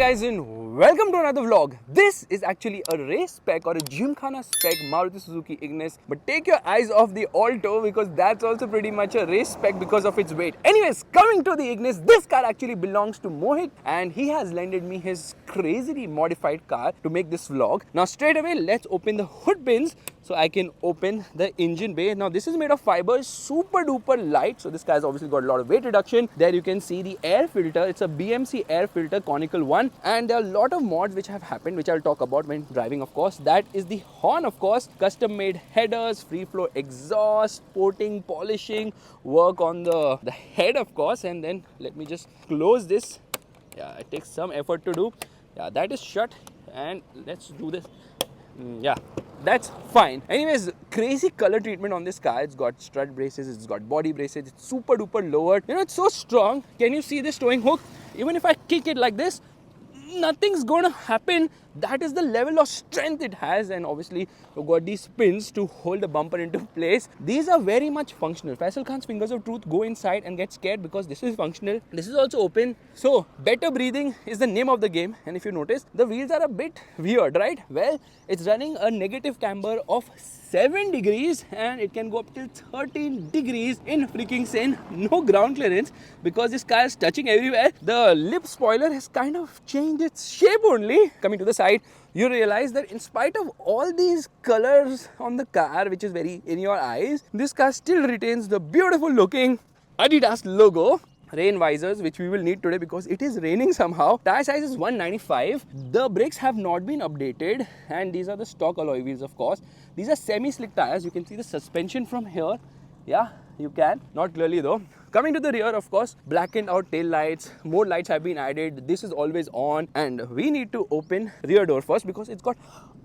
guys and welcome to another vlog. This is actually a race spec or a gymkhana spec Maruti Suzuki Ignis, but take your eyes off the Alto because that's also pretty much a race spec because of its weight. Anyways, coming to the Ignis, this car actually belongs to Mohit and he has lended me his crazily modified car to make this vlog. Now straight away let's open the hood bins so I can open the engine bay. Now this is made of fiber, super duper light, so this car has obviously got a lot of weight reduction. There you can see the air filter. It's a BMC air filter, conical one, and there are a lot of mods which have happened, which I'll talk about when driving, of course. That is the horn, of course, custom made headers, free flow exhaust, porting, polishing, work on the head, of course. And then let me just close this. Yeah, it takes some effort to do. Yeah, that is shut, and let's do this. Yeah, that's fine. Anyways, crazy color treatment on this car. It's got strut braces, it's got body braces, it's super duper lowered. You know, it's so strong. Can you see this towing hook? Even if I kick it like this, nothing's gonna happen. That is the level of strength it has, and obviously you've got these pins to hold the bumper into place. These are very much functional. Faisal Khan's fingers of truth go inside and get scared because this is functional. This is also open. So better breathing is the name of the game. And if you notice, the wheels are a bit weird, right? Well, it's running a negative camber of 7 degrees and it can go up till 13 degrees in freaking sin. No ground clearance because this car is touching everywhere. The lip spoiler has kind of changed its shape only. Coming to the side, you realize that in spite of all these colors on the car, which is very in your eyes, this car still retains the beautiful looking Adidas logo. Rain visors, which we will need today because it is raining somehow. Tire size is 195. The brakes have not been updated, and these are the stock alloy wheels, of course. These are semi-slick tires. You can see the suspension from here. Yeah, you can. Not clearly though. Coming to the rear, of course, blackened out tail lights. More lights have been added. This is always on, and we need to open rear door first because it's got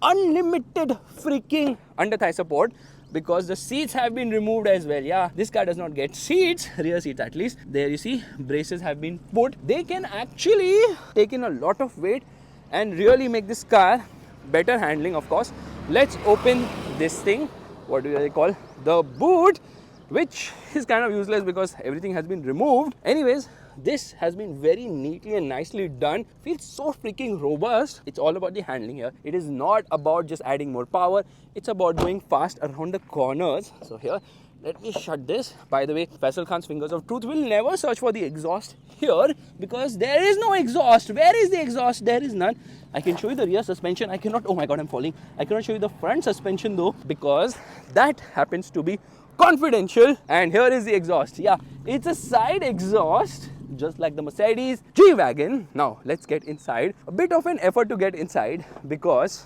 unlimited freaking under thigh support, because the seats have been removed as well. Yeah, this car does not get seats, rear seats at least. There you see, braces have been put. They can actually take in a lot of weight and really make this car better handling, of course. Let's open this thing. What do they call? The boot, which is kind of useless because everything has been removed. Anyways, this has been very neatly and nicely done. Feels so freaking robust. It's all about the handling here. It is not about just adding more power. It's about going fast around the corners. So here, let me shut this. By the way, Faisal Khan's fingers of truth will never search for the exhaust here because there is no exhaust. Where is the exhaust? There is none. I can show you the rear suspension. I cannot, oh my god, I'm falling. I cannot show you the front suspension though because that happens to be confidential. And here is the exhaust. Yeah, it's a side exhaust, just like the Mercedes G-Wagon. Now let's get inside. A bit of an effort to get inside because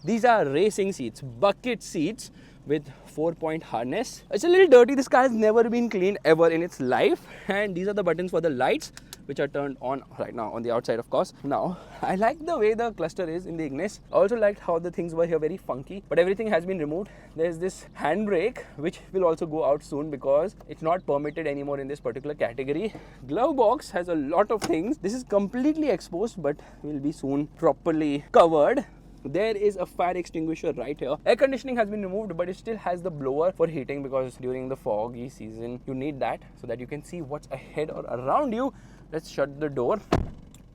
these are racing seats, bucket seats with 4-point harness. It's a little dirty. This car has never been cleaned ever in its life. And these are the buttons for the lights, which are turned on right now on the outside, of course. Now, I like the way the cluster is in the Ignis. I also liked how the things were here very funky, but everything has been removed. There's this handbrake, which will also go out soon because it's not permitted anymore in this particular category. Glove box has a lot of things. This is completely exposed, but will be soon properly covered. There is a fire extinguisher right here. Air conditioning has been removed, but it still has the blower for heating because during the foggy season, you need that so that you can see what's ahead or around you. Let's shut the door.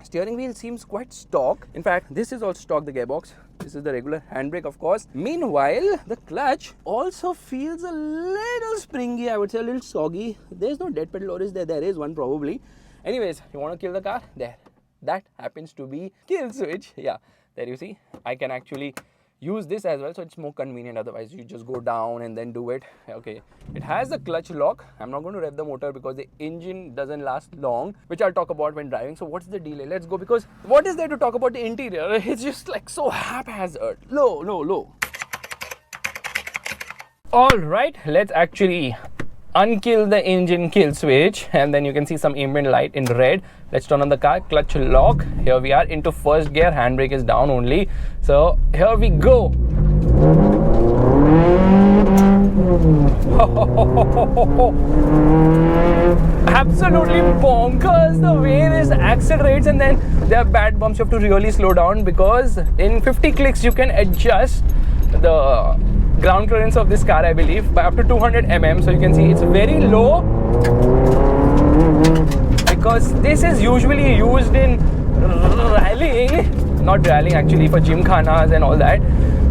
Steering wheel seems quite stock. In fact, this is also stock, the gearbox. This is the regular handbrake, of course. Meanwhile, the clutch also feels a little springy, I would say a little soggy. There's no dead pedal, or is there? There is one probably. Anyways, you want to kill the car? There. That happens to be kill switch. Yeah, there you see. I can actually use this as well, so it's more convenient. Otherwise you just go down and then do it. Okay, it has the clutch lock. I'm not going to rev the motor because the engine doesn't last long, which I'll talk about when driving. So what's the delay? Let's go, because what is there to talk about the interior? It's just like so haphazard. Low. All right, let's actually unkill the engine kill switch, and then you can see some ambient light in red. Let's turn on the car. Clutch lock. Here we are into first gear. Handbrake is down only. So here we go. Absolutely bonkers the way this accelerates, and then there are bad bumps. You have to really slow down because in 50 clicks you can adjust the ground clearance of this car, I believe, by up to 200 mm. So you can see it's very low because this is usually used in not rallying actually, for gymkhanas and all that.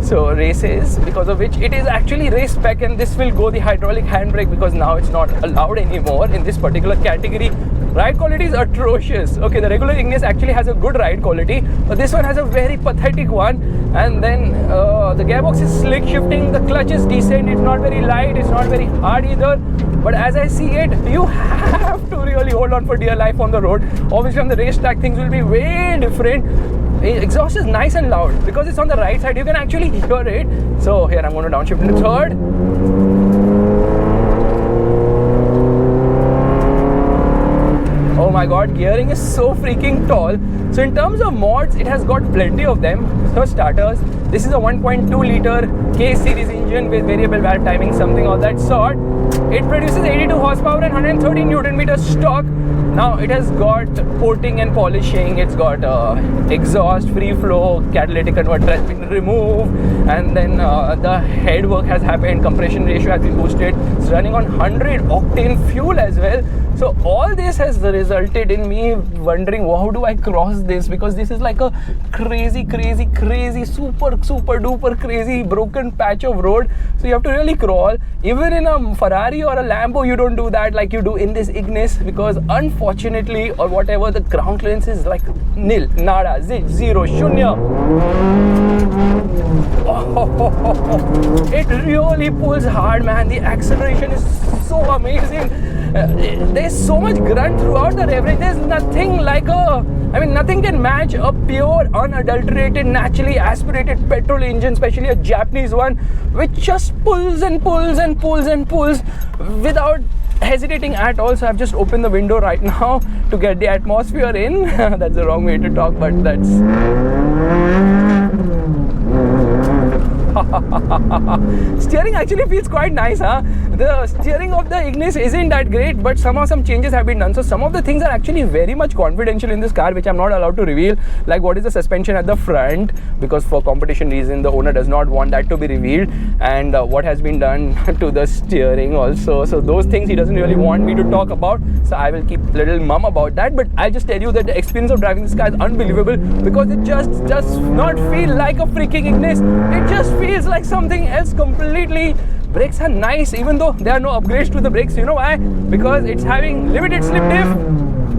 So races, because of which it is actually race spec, and this will go the hydraulic handbrake because now it's not allowed anymore in this particular category. Ride quality is atrocious. Okay, the regular Ignis actually has a good ride quality, but this one has a very pathetic one. And then the gearbox is slick shifting, the clutch is decent, it's not very light, it's not very hard either. But as I see it, you have to really hold on for dear life on the road. Obviously on the racetrack things will be way different. Exhaust is nice and loud because it's on the right side, you can actually hear it. So here I'm going to downshift into third. Oh my god, gearing is so freaking tall. So in terms of mods, it has got plenty of them. For starters, this is a 1.2 liter K series engine with variable valve timing, something of that sort. It produces 82 horsepower and 130 Newton meters stock. Now it has got coating and polishing, it's got exhaust, free flow, catalytic converter has been removed, and then the head work has happened, compression ratio has been boosted. It's running on 100 octane fuel as well. So all this has resulted in me wondering, how do I cross this, because this is like a crazy super duper crazy broken patch of road. So you have to really crawl. Even in a Ferrari or a Lambo you don't do that like you do in this Ignis, because unfortunately or whatever, the ground clearance is like nil, nada, zero, shunya. It really pulls hard, man. The acceleration is so amazing. There's so much grunt throughout the rev range. There's nothing like nothing can match a pure, unadulterated, naturally aspirated petrol engine, especially a Japanese one, which just pulls and pulls and pulls and pulls without hesitating at all. So I've just opened the window right now to get the atmosphere in. That's the wrong way to talk, but that's... Steering actually feels quite nice, huh? The steering of the Ignis isn't that great, but somehow some changes have been done. So some of the things are actually very much confidential in this car, which I'm not allowed to reveal. Like what is the suspension at the front, because for competition reason the owner does not want that to be revealed, and what has been done to the steering also. So those things he doesn't really want me to talk about, so I will keep little mum about that. But I'll just tell you that the experience of driving this car is unbelievable, because it just does not feel like a freaking Ignis. It just feels like something else completely. Brakes are nice, even though there are no upgrades to the brakes. You know why? Because it's having limited slip diff,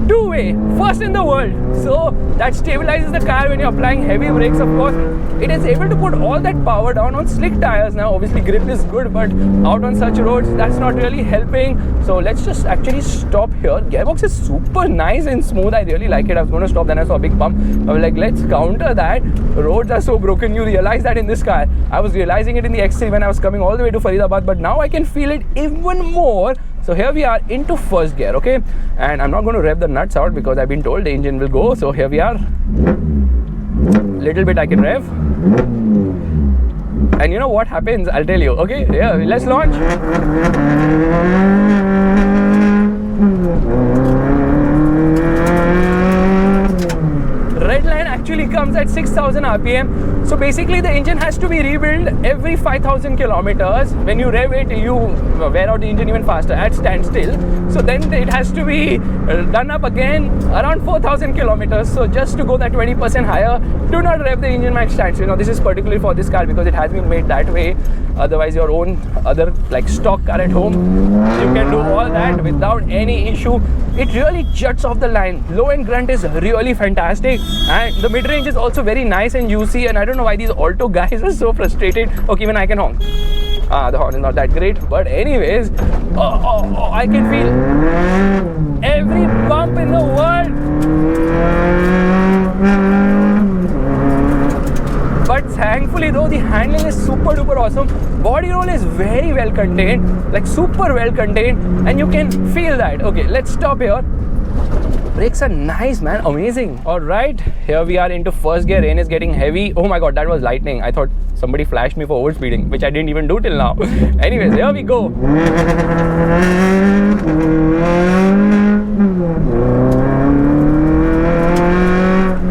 two-way, first in the world. So that stabilizes the car when you're applying heavy brakes. Of course, it is able to put all that power down on slick tires. Now obviously grip is good, but out on such roads that's not really helping. So let's just actually stop here. Gearbox is super nice and smooth. I really like it. I was going to stop, then I saw a big bump. I was like, let's counter that. Roads are so broken. You realize that in this car. I was realizing it in the X3 when I was coming all the way to Faridabad, but now I can feel it even more. So here we are into first gear, okay? And I'm not going to rev the nuts out because I've been told the engine will go. So here we are. Little bit I can rev. And you know what happens? I'll tell you, okay? Yeah, let's launch. Red line actually comes at 6,000 RPM. So basically the engine has to be rebuilt every 5,000 kilometers. When you rev it, you wear out the engine even faster at standstill. So then it has to be done up again around 4,000 kilometers. So just to go that 20% higher, do not rev the engine at standstill. Now this is particularly for this car because it has been made that way. Otherwise your own other like stock car at home, you can do all that without any issue. It really juts off the line. Low end grunt is really fantastic, and the mid range is also very nice and juicy. And I don't know why these Alto guys are so frustrated. Okay, even I can honk. The horn is not that great, but anyways, I can feel every bump in the world. But thankfully though, the handling is super duper awesome. Body roll is very well contained, like super well contained, and you can feel that. Okay, let's stop here. Brakes are nice, man, amazing. All right, here we are into first gear. Rain is getting heavy. Oh my god, that was lightning. I thought somebody flashed me for overspeeding, which I didn't even do till now. Anyways, here we go.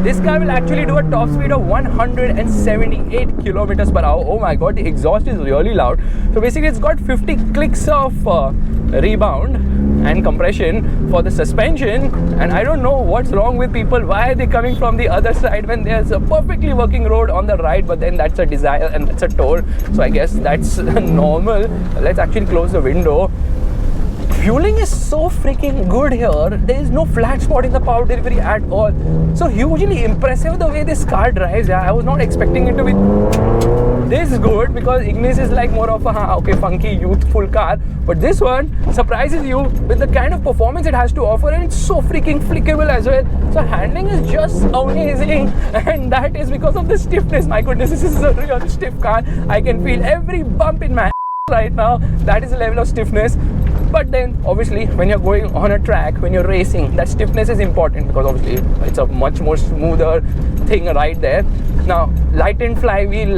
This car will actually do a top speed of 178 kilometers per hour. Oh my god, the exhaust is really loud. So basically it's got 50 clicks of rebound and compression for the suspension, and I don't know what's wrong with people. Why are they coming from the other side when there's a perfectly working road on the right? But then that's a desire and that's a toll, so I guess that's normal. Let's actually close the window. Fueling is so freaking good here. There is no flat spot in the power delivery at all. So hugely impressive the way this car drives. Yeah, I was not expecting it to be this good, because Ignis is like more of a funky youthful car, but this one surprises you with the kind of performance it has to offer, and it's so freaking flickable as well. So handling is just amazing, and that is because of the stiffness. My goodness, this is a real stiff car. I can feel every bump in my right now. That is the level of stiffness. But then obviously when you're going on a track, when you're racing, that stiffness is important, because obviously it's a much more smoother thing right there. Now, lightened flywheel,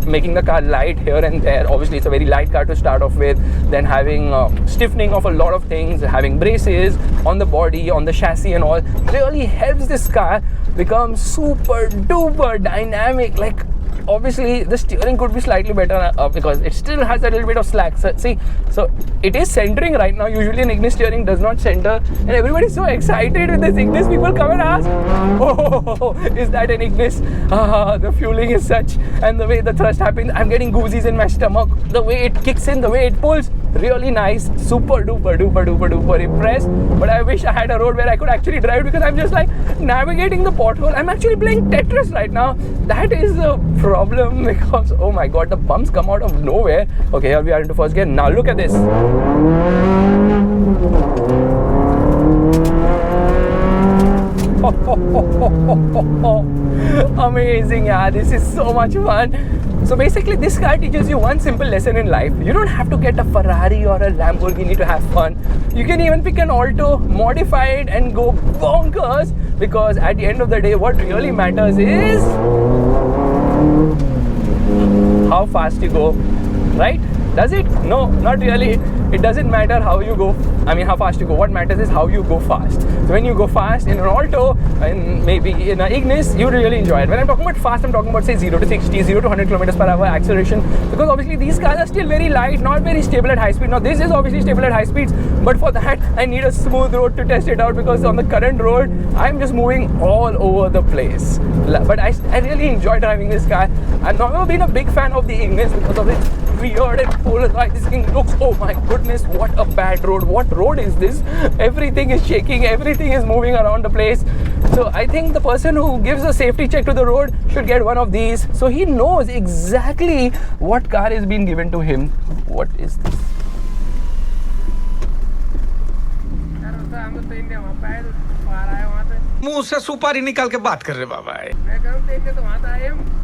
making the car light here and there. Obviously it's a very light car to start off with, then having stiffening of a lot of things, having braces on the body, on the chassis and all, really helps this car become super duper dynamic. Like, obviously the steering could be slightly better because it still has a little bit of slack. So see, so it is centering right now. Usually an Ignis steering does not center, and everybody's so excited with this Ignis. People come and ask, oh, is that an Ignis? The fueling is such, and the way the thrust happens, I'm getting goozies in my stomach. The way it kicks in, the way it pulls, really nice. Super duper duper duper duper impressed. But I wish I had a road where I could actually drive, because I'm just like navigating the pothole. I'm actually playing Tetris right now. That is the problem, because oh my god, the bumps come out of nowhere. Okay, here we are into first gear. Now look at this. Amazing, yeah, this is so much fun. So basically this car teaches you one simple lesson in life. You don't have to get a Ferrari or a Lamborghini to have fun. You can even pick an Alto, modify it and go bonkers, because at the end of the day what really matters is how fast you go, right? Does it? No, not really. It doesn't matter how you go, how fast you go. What matters is how you go fast. So when you go fast in an Alto and maybe in an Ignis, you really enjoy it. When I'm talking about fast, I'm talking about say 0 to 60, 0 to 100 kilometers per hour acceleration, because obviously these cars are still very light, not very stable at high speed. Now this is obviously stable at high speeds, but for that I need a smooth road to test it out, because on the current road I'm just moving all over the place. But I really enjoy driving this car. I've never been a big fan of the Ignis because of its weird and polarized. This thing looks, oh my goodness, what a bad road. What road is this? Everything is shaking, everything is moving around the place. So I think the person who gives a safety check to the road should get one of these, so he knows exactly what car is being given to him. What is this? मुंह से सुपारी निकाल के बात कर रहे बाबा।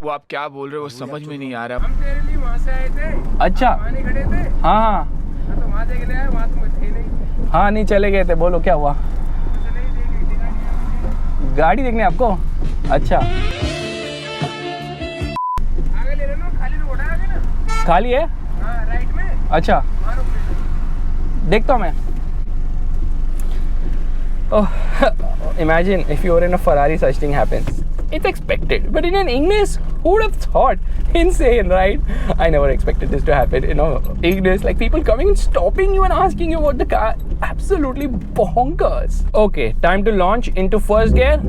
वो आप क्या बोल रहे हो, समझ में नहीं आ रहा। हम तेरे लिए वहाँ से आए थे। अच्छा, वहाँ खड़े थे। हाँ तो वहाँ देख लिया, वहाँ तो थे नहीं। हाँ, नहीं चले गए थे। बोलो क्या हुआ? गाड़ी देखने आपको? अच्छा, आगे ले लेना, खाली रोड है आगे ना। खाली है? हाँ, राइट में। अच्छा, देखता हूँ मैं। Oh, imagine if you were in a Ferrari, such thing happens. It's expected, but in an Ignis, who would have thought? Insane, right? I never expected this to happen. Ignis, like people coming and stopping you and asking you about the car. Absolutely bonkers. Okay, time to launch into first gear.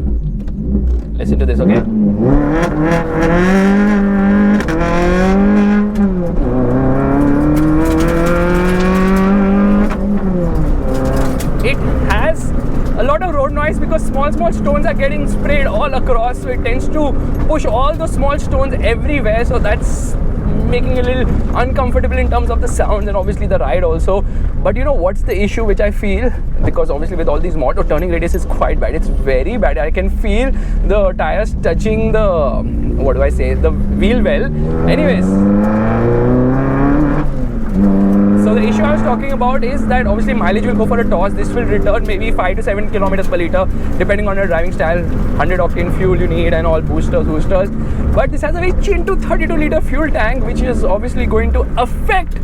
Listen to this, okay? It has a lot of road noise because small stones are getting sprayed all across, so it tends to push all those small stones everywhere, so that's making it a little uncomfortable in terms of the sound and obviously the ride also. But you know what's the issue which I feel, because obviously with all these mods, turning radius is quite bad. It's very bad. I can feel the tires touching the, the wheel well. Anyways, so the issue I was talking about is that obviously mileage will go for a toss. This will return maybe 5 to 7 kilometers per liter depending on your driving style, 100 octane fuel you need and all, boosters. But this has a very chin to 32 liter fuel tank, which is obviously going to affect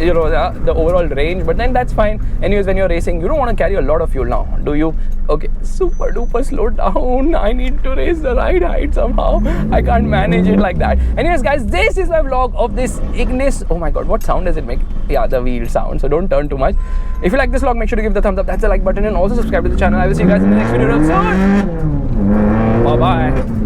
you know, the overall range, but then that's fine. Anyways, when you're racing, you don't want to carry a lot of fuel now, do you? Okay, super duper slow down. I need to raise the right height somehow. I can't manage it like that. Anyways, guys, this is my vlog of this Ignis. Oh my god, what sound does it make? Yeah, the wheel sound. So don't turn too much. If you like this vlog, make sure to give the thumbs up. That's the like button, and also subscribe to the channel. I will see you guys in the next video soon. Bye bye.